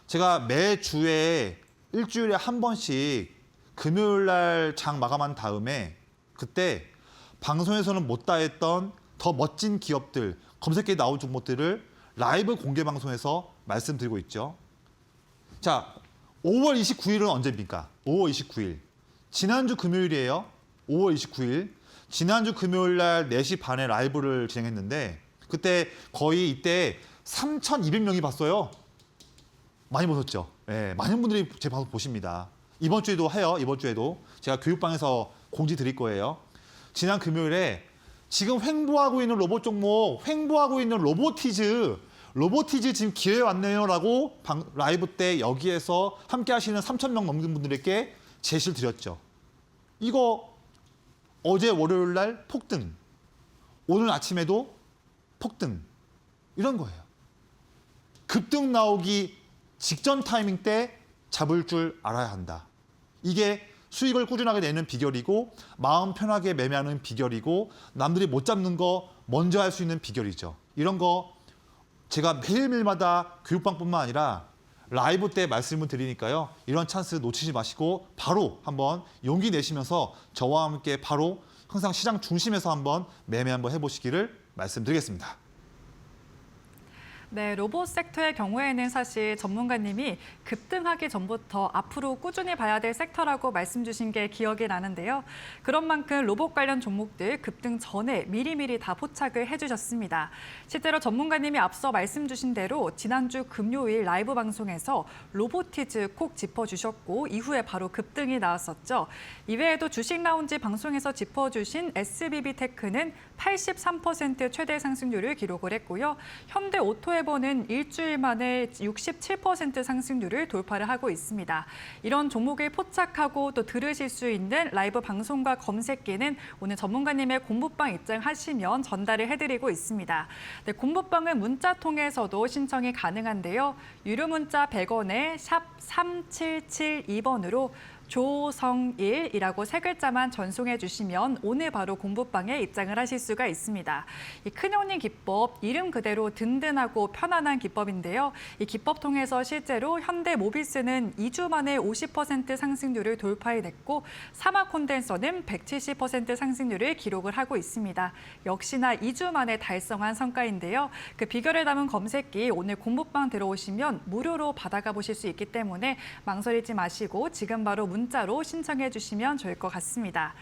제가 매주에 일주일에 한 번씩 금요일 날 장 마감한 다음에 그때 방송에서는 못 다 했던 더 멋진 기업들, 검색기에 나온 종목들을 라이브 공개 방송에서 말씀드리고 있죠. 자, 5월 29일은 언제입니까? 5월 29일. 지난주 금요일이에요. 5월 29일. 지난주 금요일 날 4시 반에 라이브를 진행했는데 그때 거의 이때 3,200명이 봤어요. 많이 보셨죠? 네, 많은 분들이 제 방송 보십니다. 이번 주에도 해요. 이번 주에도. 제가 교육방에서 공지 드릴 거예요. 지난 금요일에 지금 횡보하고 있는 로봇 종목, 횡보하고 있는 로보티즈 지금 기회 왔네요라고 라이브 때 여기에서 함께 하시는 3,000명 넘는 분들에게 제시를 드렸죠. 이거 어제 월요일 날 폭등, 오늘 아침에도 폭등, 이런 거예요. 급등 나오기 직전 타이밍 때 잡을 줄 알아야 한다. 이게 수익을 꾸준하게 내는 비결이고 마음 편하게 매매하는 비결이고 남들이 못 잡는 거 먼저 할 수 있는 비결이죠. 이런 거 제가 매일매일마다 교육방뿐만 아니라 라이브 때 말씀을 드리니까요. 이런 찬스 놓치지 마시고 바로 한번 용기 내시면서 저와 함께 바로 항상 시장 중심에서 한번 매매 한번 해보시기를 말씀드리겠습니다. 네, 로봇 섹터의 경우에는 사실 전문가님이 급등하기 전부터 앞으로 꾸준히 봐야 될 섹터라고 말씀 주신 게 기억이 나는데요. 그런 만큼 로봇 관련 종목들 급등 전에 미리미리 다 포착을 해주셨습니다. 실제로 전문가님이 앞서 말씀 주신 대로 지난주 금요일 라이브 방송에서 로보티즈 콕 짚어주셨고 이후에 바로 급등이 나왔었죠. 이외에도 주식 라운지 방송에서 짚어주신 SBB테크는 83% 최대 상승률을 기록을 했고요. 현대오토에버는 일주일 만에 67% 상승률을 돌파를 하고 있습니다. 이런 종목을 포착하고 또 들으실 수 있는 라이브 방송과 검색기는 오늘 전문가님의 공부방 입장하시면 전달을 해드리고 있습니다. 네, 공부방은 문자 통해서도 신청이 가능한데요. 유료 문자 100원에 샵 3772번으로 조성일이라고 세 글자만 전송해 주시면 오늘 바로 공부방에 입장을 하실 수가 있습니다. 이 큰형님 기법, 이름 그대로 든든하고 편안한 기법인데요. 이 기법 통해서 실제로 현대모비스는 2주 만에 50% 상승률을 돌파해냈고 사마콘덴서는 170% 상승률을 기록을 하고 있습니다. 역시나 2주 만에 달성한 성과인데요. 그 비결을 담은 검색기 오늘 공부방 들어오시면 무료로 받아가 보실 수 있기 때문에 망설이지 마시고 지금 바로 문자로 신청해 주시면 좋을 것 같습니다.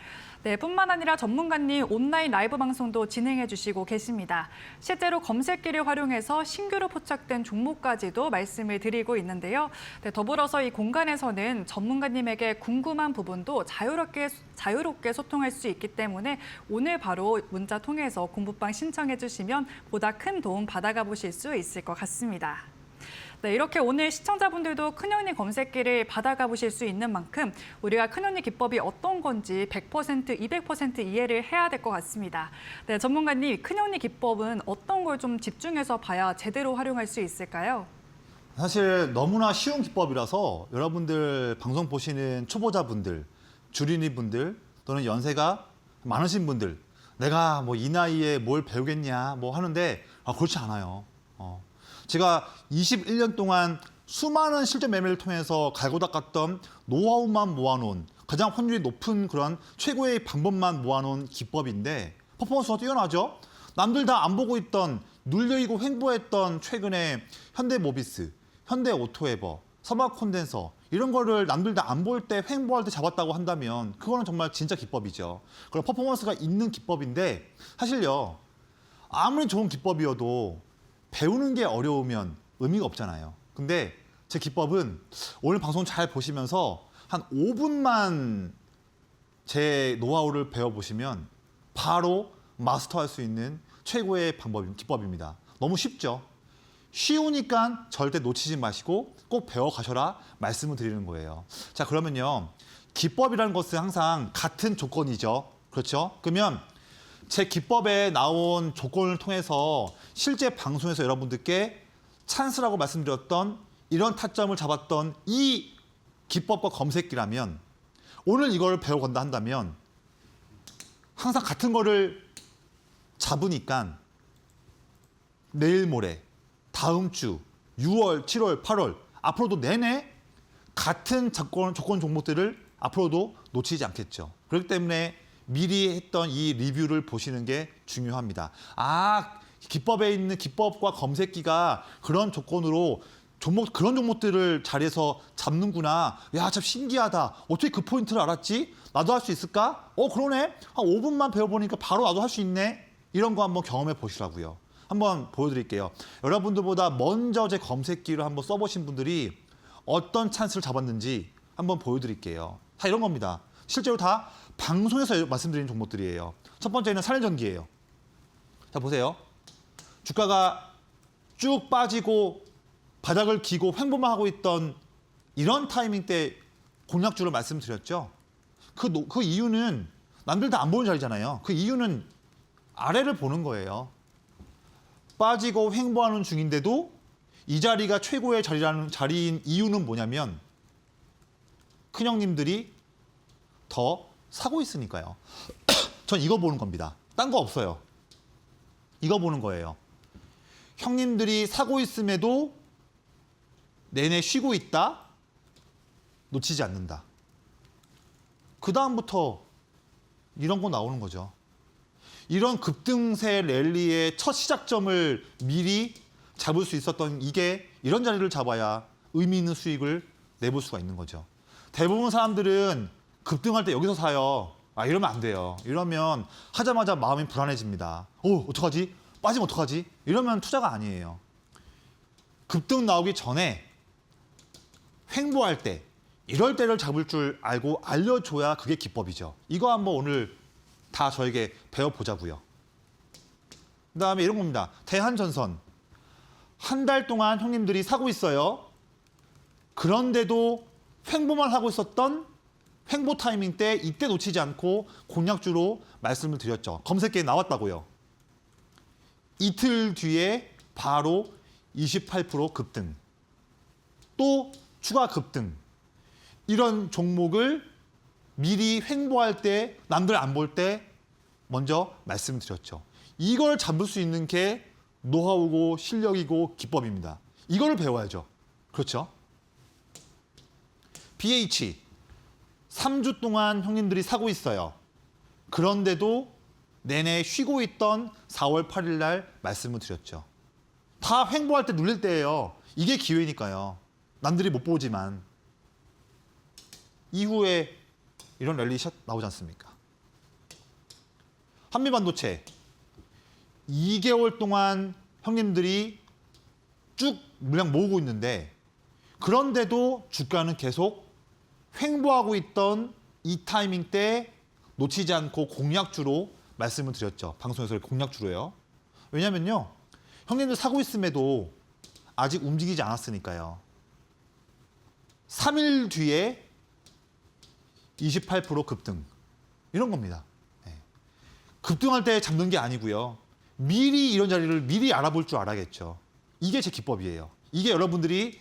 네, 뿐만 아니라 전문가님 온라인 라이브 방송도 진행해 주시고 계십니다. 실제로 검색기를 활용해서 신규로 포착된 종목까지도 말씀을 드리고 있는데요. 네, 더불어서 이 공간에서는 전문가님에게 궁금한 부분도 자유롭게 소통할 수 있기 때문에 오늘 바로 문자 통해서 공부방 신청해 주시면 보다 큰 도움 받아가 보실 수 있을 것 같습니다. 네, 이렇게 오늘 시청자분들도 큰언니 검색기를 받아가 보실 수 있는 만큼 우리가 큰언니 기법이 어떤 건지 100%, 200% 이해를 해야 될 것 같습니다. 네, 전문가님, 큰언니 기법은 어떤 걸 좀 집중해서 봐야 제대로 활용할 수 있을까요? 사실 너무나 쉬운 기법이라서 여러분들 방송 보시는 초보자분들, 주린이분들 또는 연세가 많으신 분들 내가 뭐 이 나이에 뭘 배우겠냐 뭐 하는데 그렇지 않아요. 제가 21년 동안 수많은 실전 매매를 통해서 갈고 닦았던 노하우만 모아놓은 가장 확률이 높은 그런 최고의 방법만 모아놓은 기법인데 퍼포먼스가 뛰어나죠. 남들 다 안 보고 있던 눌려있고 횡보했던 최근에 현대모비스, 현대오토에버, 서머콘덴서 이런 거를 남들 다 안 볼 때 횡보할 때 잡았다고 한다면 그거는 정말 진짜 기법이죠. 그런 퍼포먼스가 있는 기법인데 사실요. 아무리 좋은 기법이어도 배우는 게 어려우면 의미가 없잖아요. 근데 제 기법은 오늘 방송 잘 보시면서 한 5분만 제 노하우를 배워보시면 바로 마스터할 수 있는 최고의 기법입니다. 너무 쉽죠? 쉬우니까 절대 놓치지 마시고 꼭 배워가셔라 말씀을 드리는 거예요. 자, 그러면요. 기법이라는 것은 항상 같은 조건이죠. 그렇죠? 그러면 제 기법에 나온 조건을 통해서 실제 방송에서 여러분들께 찬스라고 말씀드렸던 이런 타점을 잡았던 이 기법과 검색기라면 오늘 이걸 배워간다 한다면 항상 같은 거를 잡으니까 내일 모레, 다음 주, 6월, 7월, 8월 앞으로도 내내 같은 조건 종목들을 앞으로도 놓치지 않겠죠. 그렇기 때문에 미리 했던 이 리뷰를 보시는 게 중요합니다. 기법에 있는 기법과 검색기가 그런 조건으로 그런 종목들을 자리에서 잡는구나. 야, 참 신기하다. 어떻게 그 포인트를 알았지? 나도 할 수 있을까? 그러네. 한 5분만 배워보니까 바로 나도 할 수 있네. 이런 거 한번 경험해 보시라고요. 한번 보여드릴게요. 여러분들보다 먼저 제 검색기를 한번 써보신 분들이 어떤 찬스를 잡았는지 한번 보여드릴게요. 다 이런 겁니다. 실제로 다 방송에서 말씀드리는 종목들이에요. 첫 번째는 산일전기예요. 자, 보세요. 주가가 쭉 빠지고 바닥을 기고 횡보만 하고 있던 이런 타이밍 때 공략주를 말씀드렸죠. 그 이유는 남들 다 안 보는 자리잖아요. 그 이유는 아래를 보는 거예요. 빠지고 횡보하는 중인데도 이 자리가 최고의 자리인 이유는 뭐냐면 큰형님들이 더 사고 있으니까요. 전 이거 보는 겁니다. 딴 거 없어요. 이거 보는 거예요. 형님들이 사고 있음에도 내내 쉬고 있다. 놓치지 않는다. 그 다음부터 이런 거 나오는 거죠. 이런 급등세 랠리의 첫 시작점을 미리 잡을 수 있었던 이런 자리를 잡아야 의미 있는 수익을 내볼 수가 있는 거죠. 대부분 사람들은 급등할 때 여기서 사요. 이러면 안 돼요. 이러면 하자마자 마음이 불안해집니다. 어떡하지? 빠지면 어떡하지? 이러면 투자가 아니에요. 급등 나오기 전에 횡보할 때 이럴 때를 잡을 줄 알고 알려줘야 그게 기법이죠. 이거 한번 오늘 다 저에게 배워보자고요. 그다음에 이런 겁니다. 대한전선. 한 달 동안 형님들이 사고 있어요. 그런데도 횡보만 하고 있었던 횡보 타이밍 때 이때 놓치지 않고 공략주로 말씀을 드렸죠. 검색기에 나왔다고요. 이틀 뒤에 바로 28% 급등. 또 추가 급등. 이런 종목을 미리 횡보할 때 남들 안 볼 때 먼저 말씀드렸죠. 이걸 잡을 수 있는 게 노하우고 실력이고 기법입니다. 이거를 배워야죠. 그렇죠? BH 3주 동안 형님들이 사고 있어요. 그런데도 내내 쉬고 있던 4월 8일 날 말씀을 드렸죠. 다 횡보할 때 눌릴 때예요. 이게 기회니까요. 남들이 못 보지만 이후에 이런 랠리 샷 나오지 않습니까? 한미반도체 2개월 동안 형님들이 쭉 물량 모으고 있는데 그런데도 주가는 계속 횡보하고 있던 이 타이밍 때 놓치지 않고 공략주로 말씀을 드렸죠. 방송에서 공략주로요. 왜냐면요. 형님들 사고 있음에도 아직 움직이지 않았으니까요. 3일 뒤에 28% 급등. 이런 겁니다. 네. 급등할 때 잡는 게 아니고요. 미리 이런 자리를 미리 알아볼 줄 알아야겠죠. 이게 제 기법이에요. 이게 여러분들이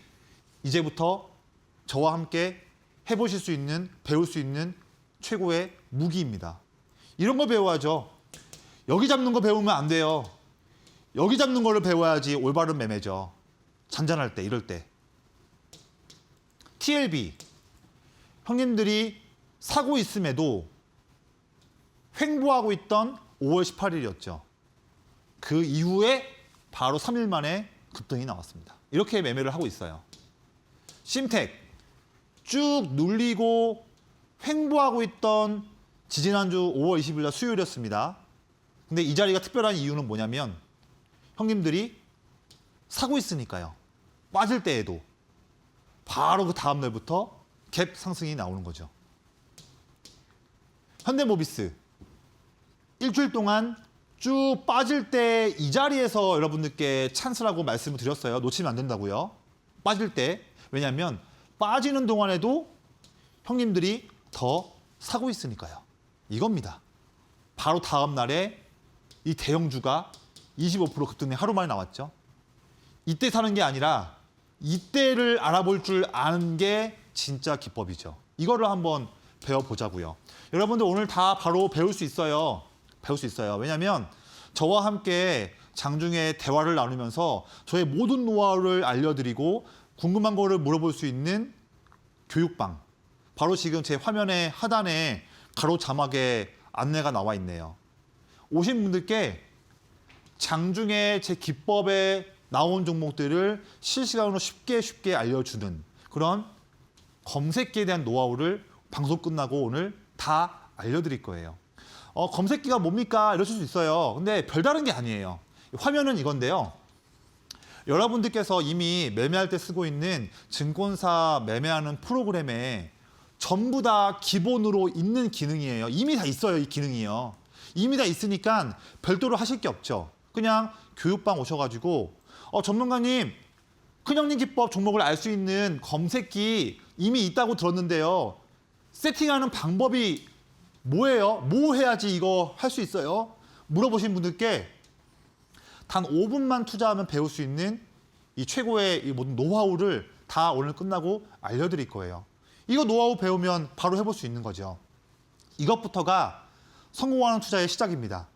이제부터 저와 함께 해보실 수 있는, 배울 수 있는 최고의 무기입니다. 이런 거 배워야죠. 여기 잡는 거 배우면 안 돼요. 여기 잡는 거를 배워야지 올바른 매매죠. 잔잔할 때, 이럴 때. TLB. 형님들이 사고 있음에도 횡보하고 있던 5월 18일이었죠. 그 이후에 바로 3일 만에 급등이 나왔습니다. 이렇게 매매를 하고 있어요. 심텍. 쭉 눌리고 횡보하고 있던 지지난주 5월 20일 날 수요일이었습니다. 근데 이 자리가 특별한 이유는 뭐냐면 형님들이 사고 있으니까요. 빠질 때에도 바로 그 다음 날부터 갭 상승이 나오는 거죠. 현대모비스 일주일 동안 쭉 빠질 때 이 자리에서 여러분들께 찬스라고 말씀을 드렸어요. 놓치면 안 된다고요. 빠질 때. 왜냐하면 빠지는 동안에도 형님들이 더 사고 있으니까요. 이겁니다. 바로 다음 날에 이 대형주가 25% 급등이 하루 만에 나왔죠. 이때 사는 게 아니라 이때를 알아볼 줄 아는 게 진짜 기법이죠. 이거를 한번 배워보자고요. 여러분들 오늘 다 바로 배울 수 있어요. 배울 수 있어요. 왜냐하면 저와 함께 장중에 대화를 나누면서 저의 모든 노하우를 알려드리고 궁금한 거를 물어볼 수 있는 교육방. 바로 지금 제 화면의 하단에 가로 자막에 안내가 나와 있네요. 오신 분들께 장중에 제 기법에 나온 종목들을 실시간으로 쉽게 알려주는 그런 검색기에 대한 노하우를 방송 끝나고 오늘 다 알려드릴 거예요. 검색기가 뭡니까? 이러실 수 있어요. 근데 별다른 게 아니에요. 화면은 이건데요. 여러분들께서 이미 매매할 때 쓰고 있는 증권사 매매하는 프로그램에 전부 다 기본으로 있는 기능이에요. 이미 다 있어요, 이 기능이요. 이미 다 있으니까 별도로 하실 게 없죠. 그냥 교육방 오셔가지고 전문가님, 큰형님 기법 종목을 알 수 있는 검색기 이미 있다고 들었는데요. 세팅하는 방법이 뭐예요? 뭐 해야지 이거 할 수 있어요? 물어보신 분들께 단 5분만 투자하면 배울 수 있는 이 최고의 이 모든 노하우를 다 오늘 끝나고 알려드릴 거예요. 이거 노하우 배우면 바로 해볼 수 있는 거죠. 이것부터가 성공하는 투자의 시작입니다.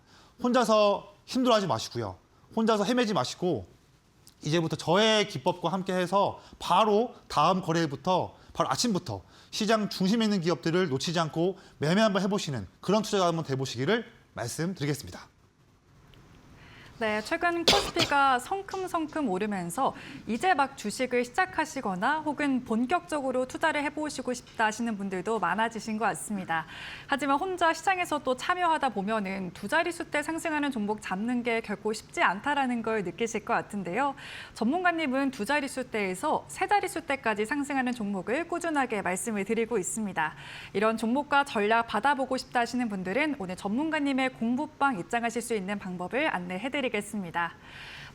혼자서 힘들어하지 마시고요. 혼자서 헤매지 마시고 이제부터 저의 기법과 함께 해서 바로 다음 거래일부터 바로 아침부터 시장 중심에 있는 기업들을 놓치지 않고 매매 한번 해보시는 그런 투자가 한번 돼보시기를 말씀드리겠습니다. 네, 최근 코스피가 성큼성큼 오르면서 이제 막 주식을 시작하시거나 혹은 본격적으로 투자를 해보시고 싶다 하시는 분들도 많아지신 것 같습니다. 하지만 혼자 시장에서 또 참여하다 보면은 두 자릿수 때 상승하는 종목 잡는 게 결코 쉽지 않다라는 걸 느끼실 것 같은데요. 전문가님은 두 자릿수 때에서 세 자릿수 때까지 상승하는 종목을 꾸준하게 말씀을 드리고 있습니다. 이런 종목과 전략 받아보고 싶다 하시는 분들은 오늘 전문가님의 공부방 입장하실 수 있는 방법을 안내해드리겠습니다.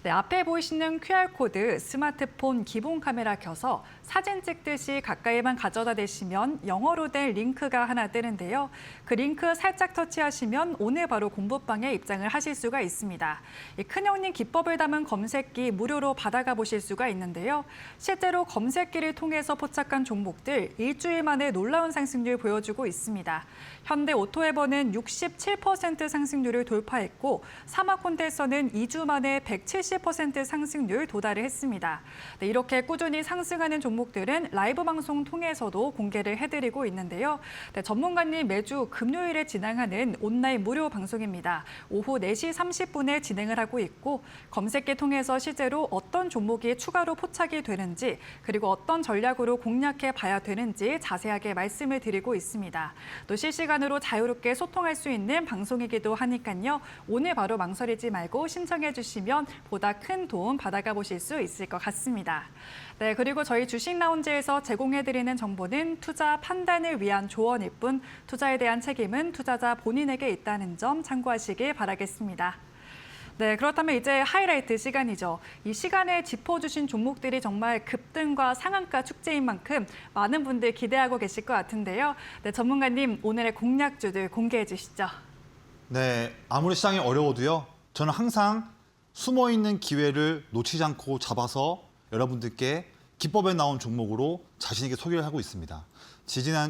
네, 앞에 보이시는 QR코드 스마트폰 기본 카메라 켜서 사진 찍듯이 가까이만 가져다 대시면 영어로 된 링크가 하나 뜨는데요. 그 링크 살짝 터치하시면 오늘 바로 공부방에 입장을 하실 수가 있습니다. 이 큰형님 기법을 담은 검색기 무료로 받아가 보실 수가 있는데요. 실제로 검색기를 통해서 포착한 종목들 일주일 만에 놀라운 상승률 보여주고 있습니다. 현대오토에버는 67% 상승률을 돌파했고 사마콘대에서는 2주 만에 170% 상승률 도달을 했습니다. 네, 이렇게 꾸준히 상승하는 종목들은 라이브 방송 통해서도 공개를 해드리고 있는데요. 네, 전문가님 매주 금요일에 진행하는 온라인 무료 방송입니다. 오후 4시 30분에 진행을 하고 있고 검색기 통해서 실제로 어떤 종목이 추가로 포착이 되는지 그리고 어떤 전략으로 공략해 봐야 되는지 자세하게 말씀을 드리고 있습니다. 또 실시간으로 자유롭게 소통할 수 있는 방송이기도 하니까요. 오늘 바로 망설이지 말고 신청해 주시면 보다 큰 도움 받아가 보실 수 있을 것 같습니다. 네, 그리고 저희 주식라운지에서 제공해드리는 정보는 투자 판단을 위한 조언일 뿐 투자에 대한 책임은 투자자 본인에게 있다는 점 참고하시길 바라겠습니다. 네, 그렇다면 이제 하이라이트 시간이죠. 이 시간에 짚어주신 종목들이 정말 급등과 상한가 축제인 만큼 많은 분들 기대하고 계실 것 같은데요. 네, 전문가님 오늘의 공략주들 공개해 주시죠. 네, 아무리 시장이 어려워도요. 저는 항상 숨어있는 기회를 놓치지 않고 잡아서 여러분들께 기법에 나온 종목으로 자신 있게 소개를 하고 있습니다.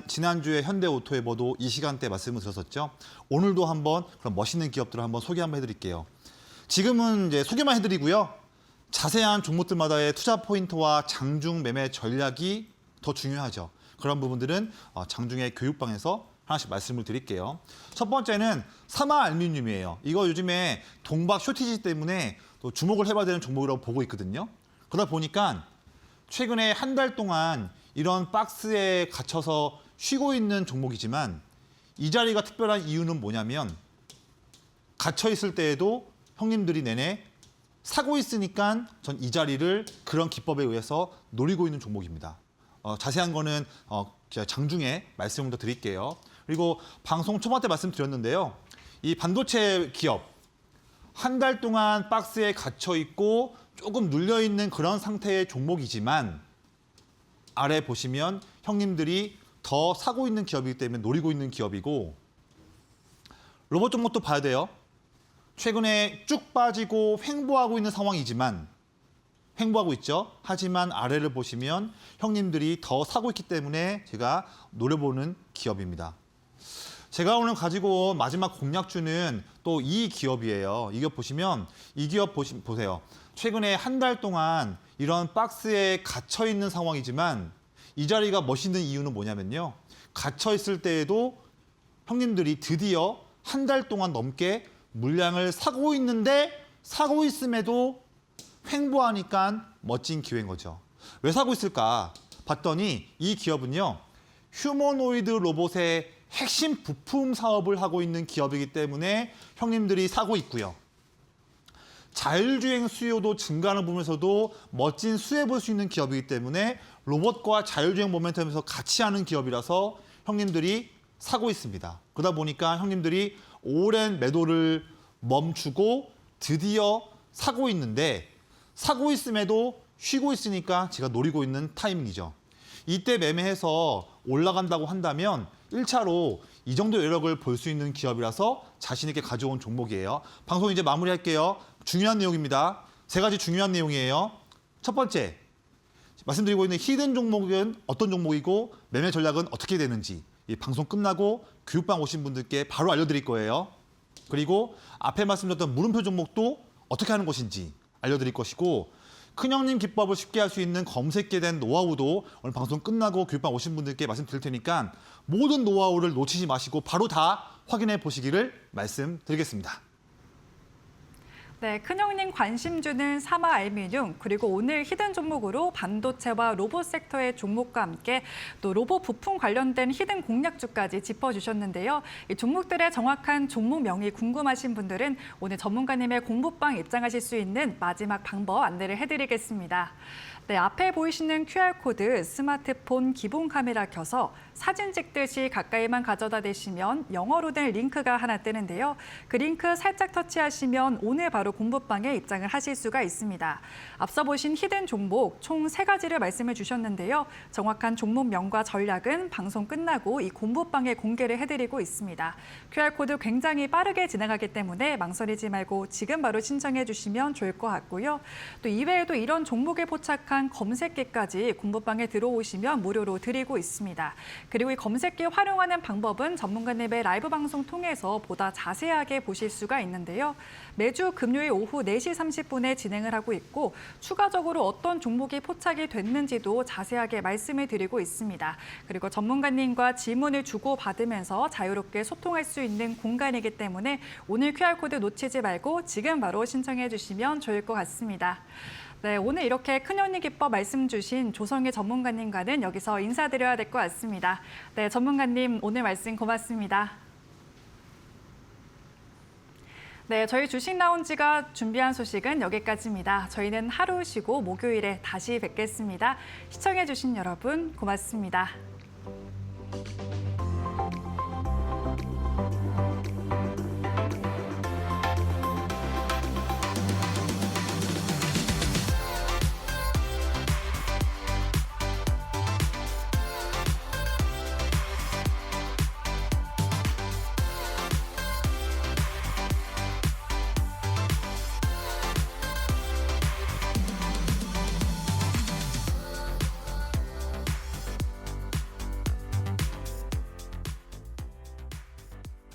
지난주에 현대오토에버도 이 시간대 말씀을 드렸었죠. 오늘도 한번 그런 멋있는 기업들을 한번 소개 한번 해드릴게요. 지금은 이제 소개만 해드리고요. 자세한 종목들마다의 투자 포인트와 장중 매매 전략이 더 중요하죠. 그런 부분들은 장중의 교육방에서 하나씩 말씀을 드릴게요. 첫 번째는 사마알루미늄이에요. 이거 요즘에 동박 쇼티지 때문에 또 주목을 해봐야 되는 종목이라고 보고 있거든요. 그러다 보니까 최근에 한 달 동안 이런 박스에 갇혀서 쉬고 있는 종목이지만 이 자리가 특별한 이유는 뭐냐면 갇혀 있을 때에도 형님들이 내내 사고 있으니까 전 이 자리를 그런 기법에 의해서 노리고 있는 종목입니다. 자세한 거는 제가 장중에 말씀을 더 드릴게요. 그리고 방송 초반 때 말씀드렸는데요. 이 반도체 기업 한 달 동안 박스에 갇혀 있고 조금 눌려 있는 그런 상태의 종목이지만 아래 보시면 형님들이 더 사고 있는 기업이기 때문에 노리고 있는 기업이고 로봇 종목도 봐야 돼요. 최근에 쭉 빠지고 횡보하고 있는 상황이지만 횡보하고 있죠. 하지만 아래를 보시면 형님들이 더 사고 있기 때문에 제가 노려보는 기업입니다. 제가 오늘 가지고 온 마지막 공략주는 또 이 기업이에요. 이 기업 보시면 이 기업 보세요. 최근에 한 달 동안 이런 박스에 갇혀 있는 상황이지만 이 자리가 멋있는 이유는 뭐냐면요. 갇혀 있을 때에도 형님들이 드디어 한 달 동안 넘게 물량을 사고 있는데 사고 있음에도 횡보하니까 멋진 기회인 거죠. 왜 사고 있을까 봤더니 이 기업은요. 휴머노이드 로봇의 핵심 부품 사업을 하고 있는 기업이기 때문에 형님들이 사고 있고요. 자율주행 수요도 증가하는 부분에서도 멋진 수혜 볼 수 있는 기업이기 때문에 로봇과 자율주행 모멘텀에서 같이 하는 기업이라서 형님들이 사고 있습니다. 그러다 보니까 형님들이 오랜 매도를 멈추고 드디어 사고 있는데 사고 있음에도 쉬고 있으니까 제가 노리고 있는 타이밍이죠. 이때 매매해서 올라간다고 한다면 1차로 이 정도 여력을 볼 수 있는 기업이라서 자신 있게 가져온 종목이에요. 방송 이제 마무리할게요. 중요한 내용입니다. 세 가지 중요한 내용이에요. 첫 번째, 말씀드리고 있는 히든 종목은 어떤 종목이고 매매 전략은 어떻게 되는지 이 방송 끝나고 교육방 오신 분들께 바로 알려드릴 거예요. 그리고 앞에 말씀드렸던 물음표 종목도 어떻게 하는 것인지 알려드릴 것이고 큰형님 기법을 쉽게 할 수 있는 검색에 대한 노하우도 오늘 방송 끝나고 교육방 오신 분들께 말씀드릴 테니까 모든 노하우를 놓치지 마시고 바로 다 확인해 보시기를 말씀드리겠습니다. 네, 큰형님 관심주는 사마알루미늄 그리고 오늘 히든 종목으로 반도체와 로봇 섹터의 종목과 함께 또 로봇 부품 관련된 히든 공략주까지 짚어주셨는데요. 이 종목들의 정확한 종목명이 궁금하신 분들은 오늘 전문가님의 공부방 입장하실 수 있는 마지막 방법 안내를 해드리겠습니다. 네, 앞에 보이시는 QR코드 스마트폰 기본 카메라 켜서 사진 찍듯이 가까이만 가져다 대시면 영어로 된 링크가 하나 뜨는데요. 그 링크 살짝 터치하시면 오늘 바로 공부방에 입장을 하실 수가 있습니다. 앞서 보신 히든 종목 총 3가지를 말씀해 주셨는데요. 정확한 종목명과 전략은 방송 끝나고 이 공부방에 공개를 해드리고 있습니다. QR코드 굉장히 빠르게 진행하기 때문에 망설이지 말고 지금 바로 신청해 주시면 좋을 것 같고요. 또 이외에도 이런 종목에 포착한 검색기까지 공부방에 들어오시면 무료로 드리고 있습니다. 그리고 이 검색기 활용하는 방법은 전문가님의 라이브 방송 통해서 보다 자세하게 보실 수가 있는데요. 매주 금요일 오후 4시 30분에 진행을 하고 있고 추가적으로 어떤 종목이 포착이 됐는지도 자세하게 말씀을 드리고 있습니다. 그리고 전문가님과 질문을 주고받으면서 자유롭게 소통할 수 있는 공간이기 때문에 오늘 QR코드 놓치지 말고 지금 바로 신청해 주시면 좋을 것 같습니다. 네, 오늘 이렇게 큰언니 기법 말씀 주신 조성희 전문가님과는 여기서 인사드려야 될 것 같습니다. 네, 전문가님 오늘 말씀 고맙습니다. 네, 저희 주식 라운지가 준비한 소식은 여기까지입니다. 저희는 하루 쉬고 목요일에 다시 뵙겠습니다. 시청해주신 여러분 고맙습니다.